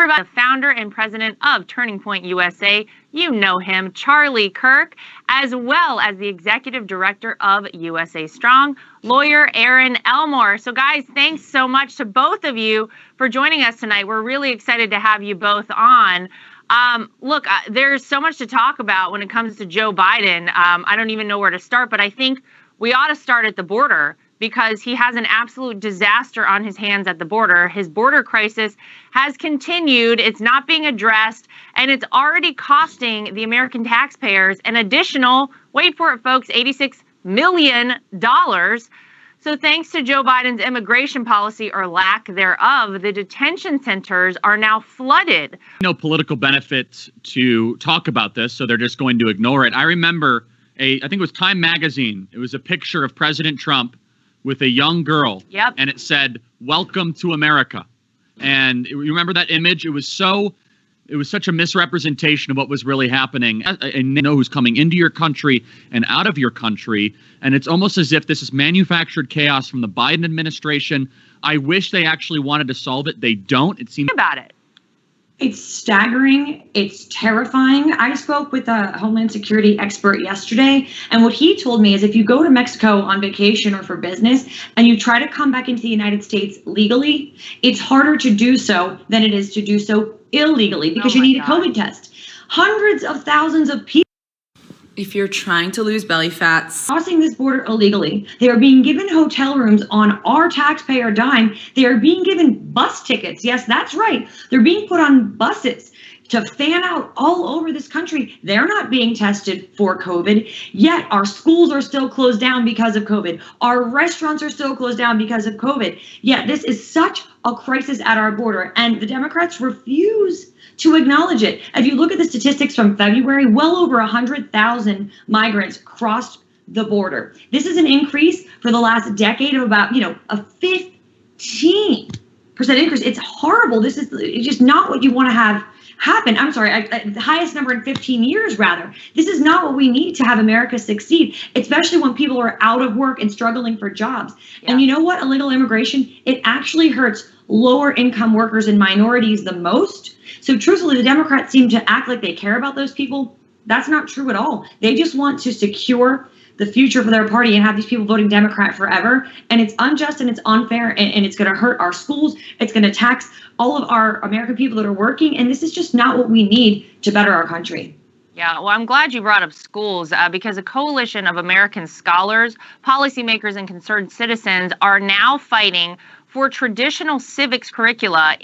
everybody. The founder and president of Turning Point USA, you know him, Charlie Kirk, as well as the executive director of USA Strong, lawyer Erin Elmore. So guys, thanks so much to both of you for joining us tonight. We're really excited to have you both on. Look, there's so much to talk about when it comes to Joe Biden. I don't even know where to start, but I think we ought to start at the border, because he has an absolute disaster on his hands at the border. His border crisis has continued. It's not being addressed, and it's already costing the American taxpayers an additional, wait for it, folks, $86 million. So thanks to Joe Biden's immigration policy, or lack thereof, the detention centers are now flooded. No political benefit to talk about this, so they're just going to ignore it. I remember I think it was Time Magazine. It was a picture of President Trump with a young girl. Yep. And it said, "Welcome to America." And you remember that image? It was such a misrepresentation of what was really happening. And you know who's coming into your country and out of your country. And it's almost as if this is manufactured chaos from the Biden administration. I wish they actually wanted to solve it. They don't. It seems about it. It's staggering. It's terrifying. I spoke with a Homeland Security expert yesterday, and what he told me is if you go to Mexico on vacation or for business and you try to come back into the United States legally, it's harder to do so than it is to do so illegally, because you need a COVID test. Hundreds of thousands of people, if you're trying to lose belly fat, crossing this border illegally. They are being given hotel rooms on our taxpayer dime. They are being given bus tickets. Yes, that's right. They're being put on buses to fan out all over this country. They're not being tested for COVID, yet our schools are still closed down because of COVID. Our restaurants are still closed down because of COVID. Yet this is such a crisis at our border, and the Democrats refuse to acknowledge it. If you look at the statistics from February, well over 100,000 migrants crossed the border. This is an increase for the last decade of about, a 15% increase. It's horrible. It's just not what you want to have happen. I'm sorry, the highest number in 15 years, rather. This is not what we need to have America succeed, especially when people are out of work and struggling for jobs. Yeah. And you know what? Illegal immigration, it actually hurts lower income workers and minorities the most. So truthfully, the Democrats seem to act like they care about those people. That's not true at all. They just want to secure the future for their party and have these people voting Democrat forever. And it's unjust and it's unfair, and it's going to hurt our schools. It's going to tax all of our American people that are working. And this is just not what we need to better our country. Yeah, well, I'm glad you brought up schools, because a coalition of American scholars, policymakers, and concerned citizens are now fighting for traditional civics curricula,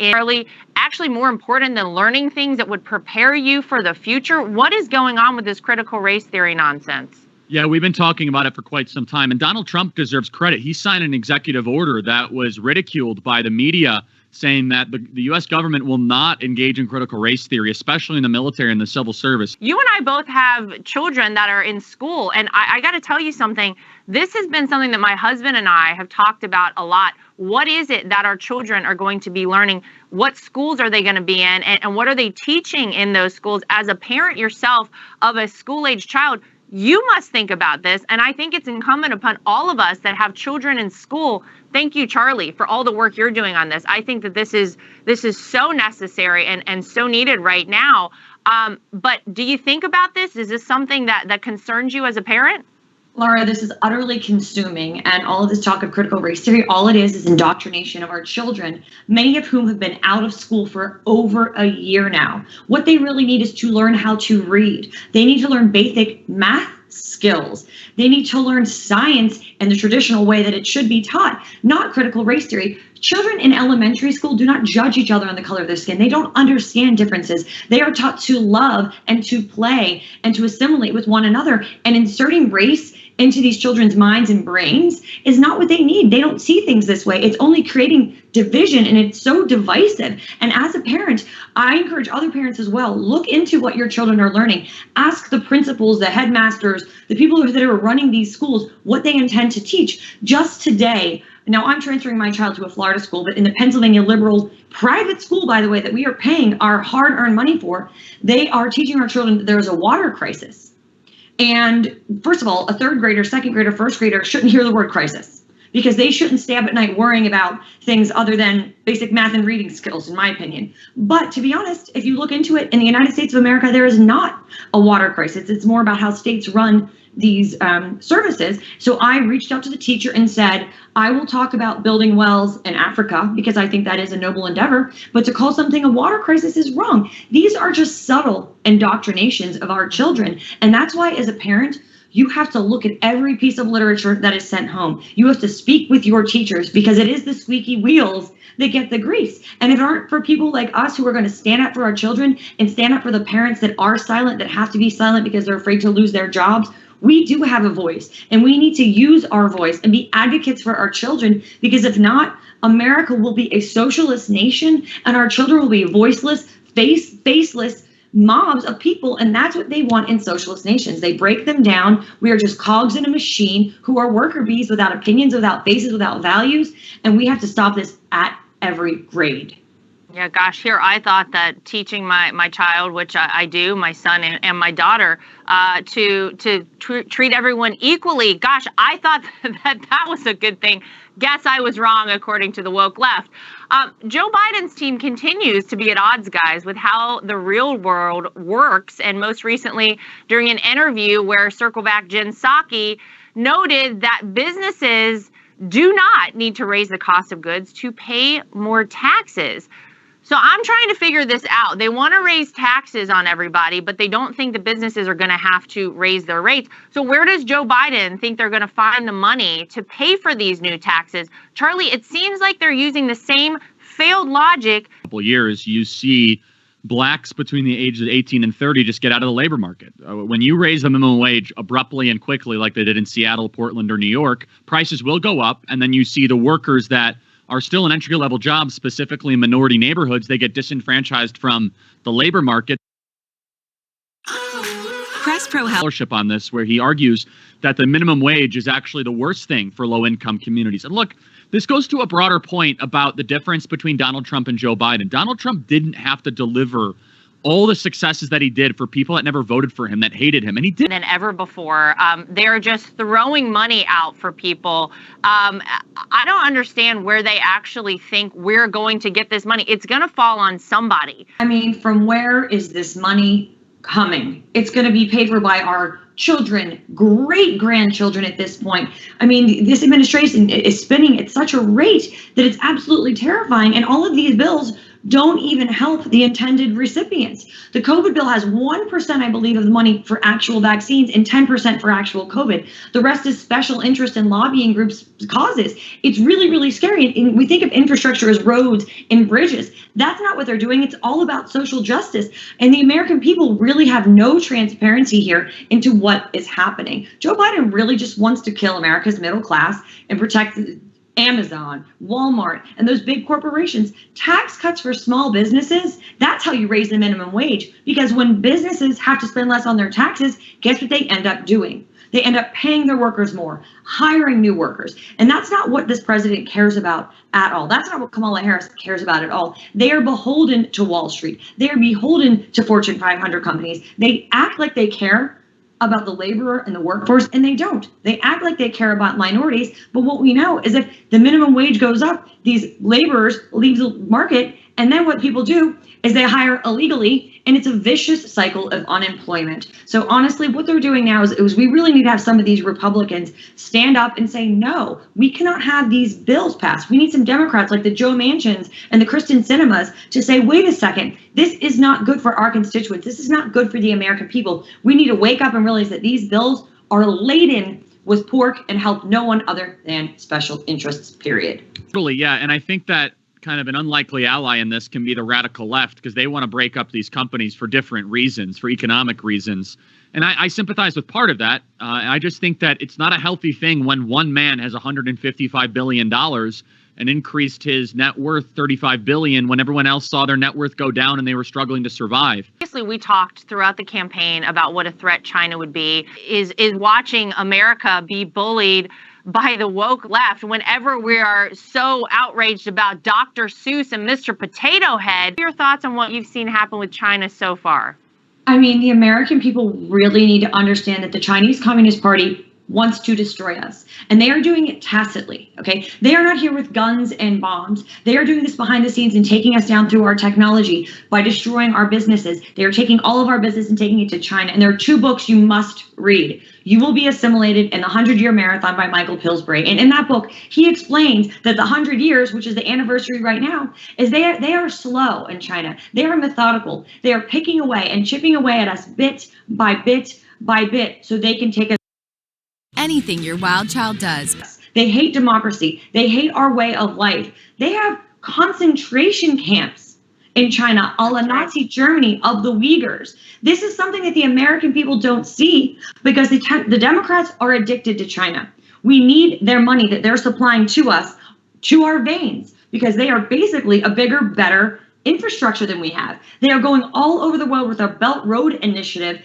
actually more important than learning things that would prepare you for the future. What is going on with this critical race theory nonsense? Yeah, we've been talking about it for quite some time, and Donald Trump deserves credit. He signed an executive order that was ridiculed by the media, saying that the U.S. government will not engage in critical race theory, especially in the military and the civil service. You and I both have children that are in school, and I got to tell you something. This has been something that my husband and I have talked about a lot. What is it that our children are going to be learning? What schools are they going to be in? And what are they teaching in those schools? As a parent yourself of a school-age child, you must think about this. And I think it's incumbent upon all of us that have children in school. Thank you, Charlie, for all the work you're doing on this. I think that this is so necessary and so needed right now. But do you think about this? Is this something that concerns you as a parent? Lara, this is utterly consuming, and all of this talk of critical race theory, all it is indoctrination of our children, many of whom have been out of school for over a year now. What they really need is to learn how to read. They need to learn basic math skills. They need to learn science in the traditional way that it should be taught, not critical race theory. Children in elementary school do not judge each other on the color of their skin. They don't understand differences. They are taught to love and to play and to assimilate with one another. And inserting race into these children's minds and brains is not what they need. They don't see things this way. It's only creating division, and it's so divisive. And as a parent, I encourage other parents as well, look into what your children are learning. Ask the principals, the headmasters, the people that are running these schools, what they intend to teach. Just today, now I'm transferring my child to a Florida school, but in the Pennsylvania liberal private school, by the way, that we are paying our hard-earned money for, they are teaching our children that there is a water crisis. And first of all, a third grader, second grader, first grader shouldn't hear the word crisis. because they shouldn't stay up at night worrying about things other than basic math and reading skills, in my opinion. But to be honest, if you look into it, in the United States of America, there is not a water crisis. It's more about how states run these services. So I reached out to the teacher and said, I will talk about building wells in Africa because I think that is a noble endeavor, but to call something a water crisis is wrong. These are just subtle indoctrinations of our children. And that's why, as a parent, you have to look at every piece of literature that is sent home. You have to speak with your teachers because it is the squeaky wheels that get the grease. And if it aren't for people like us who are going to stand up for our children and stand up for the parents that are silent, that have to be silent because they're afraid to lose their jobs, we do have a voice, and we need to use our voice and be advocates for our children, because if not, America will be a socialist nation and our children will be voiceless, faceless mobs of people, and that's what they want in socialist nations. They break them down. We are just cogs in a machine who are worker bees without opinions, without faces, without values, and we have to stop this at every grade. Yeah, gosh, here I thought that teaching my child, which I do, my son and my daughter, to treat everyone equally. Gosh, I thought that was a good thing. Guess I was wrong, according to the woke left. Joe Biden's team continues to be at odds, guys, with how the real world works. And most recently, during an interview where Circle Back Jen Psaki noted that businesses do not need to raise the cost of goods to pay more taxes. So I'm trying to figure this out. They want to raise taxes on everybody, but they don't think the businesses are going to have to raise their rates. So where does Joe Biden think they're going to find the money to pay for these new taxes? Charlie, it seems like they're using the same failed logic. Couple years, you see blacks between the ages of 18 and 30 just get out of the labor market. When you raise the minimum wage abruptly and quickly, like they did in Seattle, Portland, or New York, prices will go up. And then you see the workers that are still in entry-level jobs, specifically in minority neighborhoods, they get disenfranchised from the labor market. Press Pro Scholarship on this, where he argues that the minimum wage is actually the worst thing for low-income communities. And look, this goes to a broader point about the difference between Donald Trump and Joe Biden. Donald Trump didn't have to deliver all the successes that he did for people that never voted for him, that hated him. And he did. Than ever before. They're just throwing money out for people. I don't understand where they actually think we're going to get this money. It's going to fall on somebody. I mean, from where is this money coming? It's going to be paid for by our children, great grandchildren at this point. I mean, this administration is spending at such a rate that it's absolutely terrifying. And all of these bills don't even help the intended recipients. The COVID bill has 1%, I believe, of the money for actual vaccines and 10% for actual COVID. The rest is special interest and lobbying groups' causes. It's really, really scary. And we think of infrastructure as roads and bridges. That's not what they're doing. It's all about social justice. And the American people really have no transparency here into what is happening. Joe Biden really just wants to kill America's middle class and protect Amazon, Walmart, and those big corporations. Tax cuts for small businesses, that's how you raise the minimum wage. Because when businesses have to spend less on their taxes, guess what they end up doing? They end up paying their workers more, hiring new workers. And that's not what this president cares about at all. That's not what Kamala Harris cares about at all. They are beholden to Wall Street. They are beholden to Fortune 500 companies. They act like they care about the laborer and the workforce, and they don't. They act like they care about minorities, but what we know is if the minimum wage goes up, these laborers leave the market, and then what people do is they hire illegally, and it's a vicious cycle of unemployment. So honestly, what they're doing now is we really need to have some of these Republicans stand up and say, no, we cannot have these bills passed. We need some Democrats like the Joe Manchins and the Kristen Sinemas to say, wait a second, this is not good for our constituents. This is not good for the American people. We need to wake up and realize that these bills are laden with pork and help no one other than special interests, period. Totally, yeah. And I think that kind of an unlikely ally in this can be the radical left, because they want to break up these companies for different reasons, for economic reasons. And I sympathize with part of that. I just think that it's not a healthy thing when one man has $155 billion and increased his net worth $35 billion when everyone else saw their net worth go down and they were struggling to survive. Obviously, we talked throughout the campaign about what a threat China would be. Is watching America be bullied by the woke left whenever we are so outraged about Dr. Seuss and Mr. Potato Head. Your thoughts on what you've seen happen with China so far? I mean, the American people really need to understand that the Chinese Communist Party wants to destroy us. And they are doing it tacitly, okay? They are not here with guns and bombs. They are doing this behind the scenes and taking us down through our technology by destroying our businesses. They are taking all of our business and taking it to China. And there are 2 books you must read. You Will Be Assimilated and The 100-Year Marathon by Michael Pillsbury. And in that book, he explains that the 100 years, which is the anniversary right now, is they are slow in China. They are methodical. They are picking away and chipping away at us bit by bit by bit so they can take us. Anything your wild child does. They hate democracy. They hate our way of life. They have concentration camps in China, a la Nazi Germany of the Uyghurs. This is something that the American people don't see because the Democrats are addicted to China. We need their money that they're supplying to us, to our veins, because they are basically a bigger, better infrastructure than we have. They are going all over the world with our Belt Road Initiative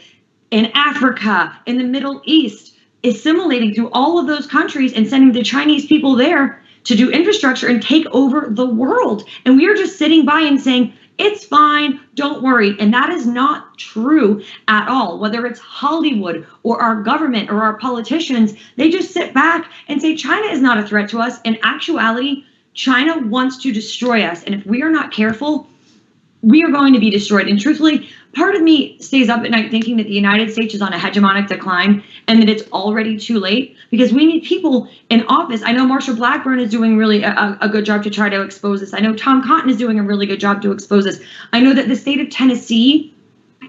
in Africa, in the Middle East, assimilating through all of those countries and sending the Chinese people there to do infrastructure and take over the world. And we are just sitting by and saying, it's fine, don't worry. And that is not true at all. Whether it's Hollywood or our government or our politicians, they just sit back and say China is not a threat to us. In actuality, China wants to destroy us. And if we are not careful, we are going to be destroyed. And truthfully, part of me stays up at night thinking that the United States is on a hegemonic decline and that it's already too late because we need people in office. I know Marsha Blackburn is doing really a good job to try to expose this. I know Tom Cotton is doing a really good job to expose this. I know that the state of Tennessee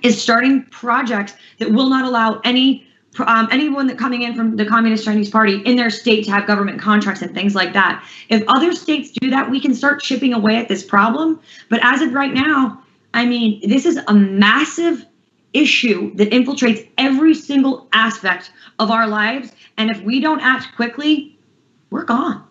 is starting projects that will not allow anyone that coming in from the Communist Chinese Party in their state to have government contracts and things like that. If other states do that, we can start chipping away at this problem. But as of right now, I mean, this is a massive issue that infiltrates every single aspect of our lives. And if we don't act quickly, we're gone.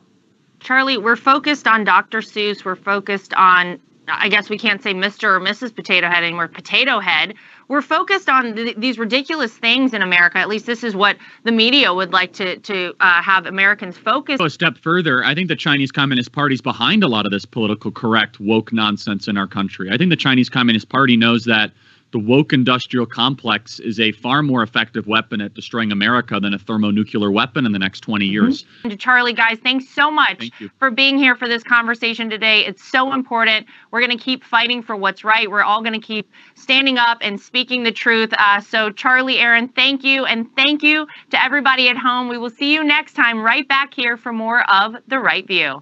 Charlie, we're focused on Dr. Seuss. We're focused on, I guess we can't say Mr. or Mrs. Potato Head anymore, Potato Head. We're focused on these ridiculous things in America. At least this is what the media would like to have Americans focus. Go a step further. I think the Chinese Communist Party is behind a lot of this political correct woke nonsense in our country. I think the Chinese Communist Party knows that the woke industrial complex is a far more effective weapon at destroying America than a thermonuclear weapon in the next 20 years. And to Charlie, guys, thanks so much for being here for this conversation today. It's so important. We're going to keep fighting for what's right. We're all going to keep standing up and speaking the truth. So Charlie, Erin, thank you. And thank you to everybody at home. We will see you next time right back here for more of The Right View.